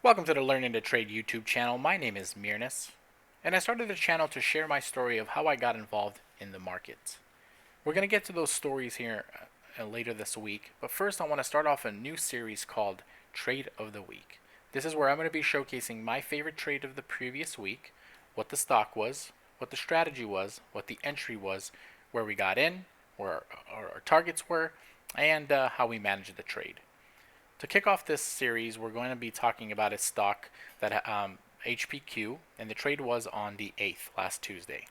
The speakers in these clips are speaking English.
Welcome to the Learning to Trade YouTube channel. My name is Mirnas, and I started the channel to share my story of how I got involved in the market. We're going to get to those stories here later this week, but first I want to start off a new series called Trade of the Week. This is where I'm going to be showcasing my favorite trade of the previous week, what the stock was, what the strategy was, what the entry was, where we got in, where our targets were, and how we managed the trade. To kick off this series, we're going to be talking about a stock that HPQ, and the trade was on the 8th, last Tuesday.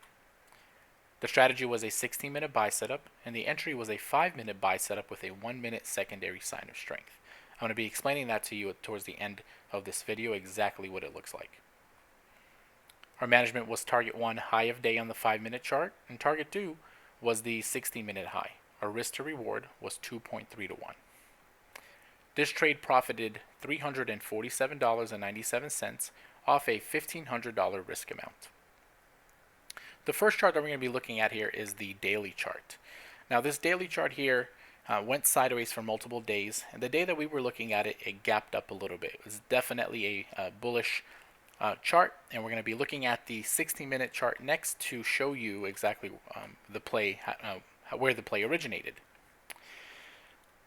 The strategy was a 16-minute buy setup, and the entry was a 5-minute buy setup with a 1-minute secondary sign of strength. I'm going to be explaining that to you towards the end of this video, exactly what it looks like. Our management was target 1 high of day on the 5-minute chart, and target 2 was the 60-minute high. Our risk to reward was 2.3 to 1. This trade profited $347.97 off a $1,500 risk amount. The first chart that we're going to be looking at here is the daily chart. Now this daily chart here went sideways for multiple days, and the day that we were looking at it, it gapped up a little bit. It was definitely a bullish chart, and we're going to be looking at the 60-minute chart next to show you exactly the play, where the play originated.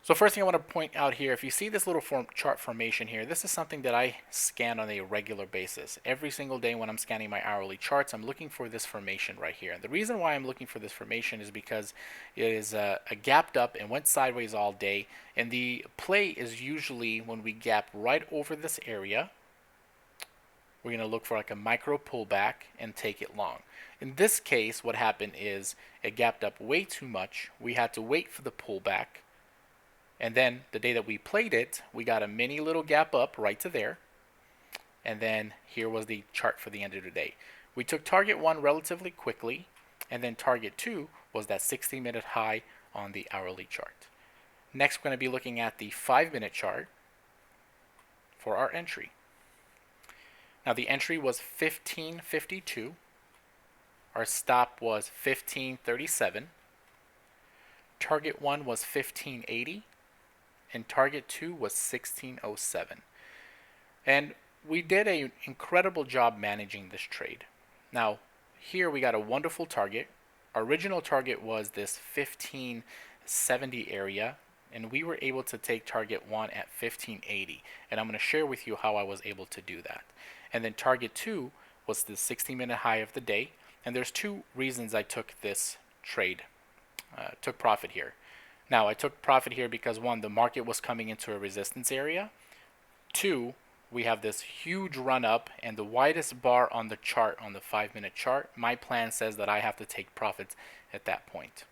So first thing I want to point out here, if you see this little chart formation here, this is something that I scan on a regular basis. Every single day when I'm scanning my hourly charts, I'm looking for this formation right here. And the reason why I'm looking for this formation is because it is a gapped up and went sideways all day. And the play is usually when we gap right over this area, we're going to look for like a micro pullback and take it long. In this case, what happened is it gapped up way too much. We had to wait for the pullback. And then the day that we played it, we got a mini little gap up right to there. And then here was the chart for the end of the day. We took target 1 relatively quickly, and then target 2 was that 60-minute high on the hourly chart. Next, we're going to be looking at the 5-minute chart for our entry. Now the entry was 1552. Our stop was 1537. Target 1 was 1580. And target 2 was 1607. And we did an incredible job managing this trade. Now, here we got a wonderful target. Our original target was this 1570 area, and we were able to take target 1 at 1580. And I'm going to share with you how I was able to do that. And then target 2 was the 60-minute high of the day. And there's two reasons I took this trade, took profit here. Now, I took profit here because 1, the market was coming into a resistance area. 2, we have this huge run up and the widest bar on the chart, on the 5-minute chart. My plan says that I have to take profits at that point.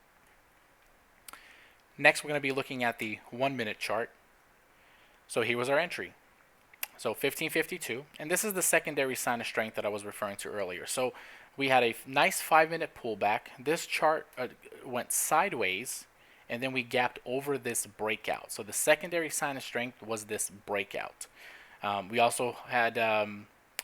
Next, we're going to be looking at the 1-minute chart. So here was our entry. So 1552, and this is the secondary sign of strength that I was referring to earlier. So we had a nice 5-minute pullback. This chart went sideways, and then we gapped over this breakout. So the secondary sign of strength was this breakout. We also had a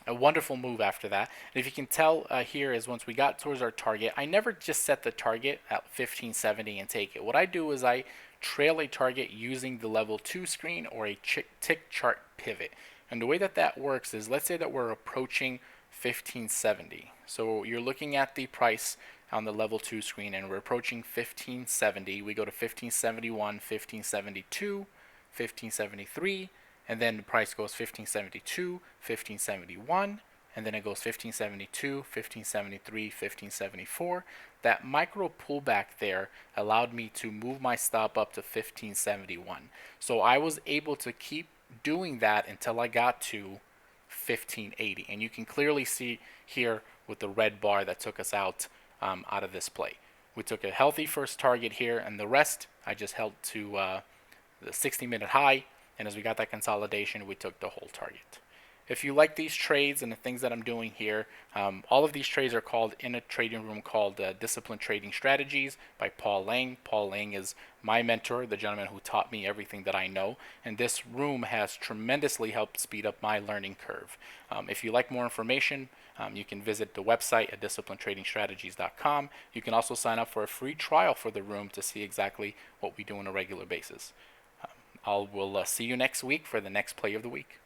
wonderful move after that. And if you can tell here is once we got towards our target, I never just set the target at 1570 and take it. What I do is I trail a target using the level 2 screen or a tick chart pivot. And the way that that works is, let's say that we're approaching 1570. So you're looking at the price on the level 2 screen, and we're approaching 1570. We go to 1571, 1572, 1573, and then the price goes 1572, 1571, and then it goes 1572, 1573, 1574. That micro pullback there allowed me to move my stop up to 1571. So I was able to keep doing that until I got to 1580, and you can clearly see here with the red bar that took us out of this play. We took a healthy first target here, and the rest I just held to the 60-minute high, and as we got that consolidation, we took the whole target. If you like these trades and the things that I'm doing here, all of these trades are called in a trading room called Disciplined Trading Strategies by Paul Lang. Paul Lang is my mentor, the gentleman who taught me everything that I know, and this room has tremendously helped speed up my learning curve. If you like more information, you can visit the website at disciplinedtradingstrategies.com. You can also sign up for a free trial for the room to see exactly what we do on a regular basis. We'll see you next week for the next play of the week.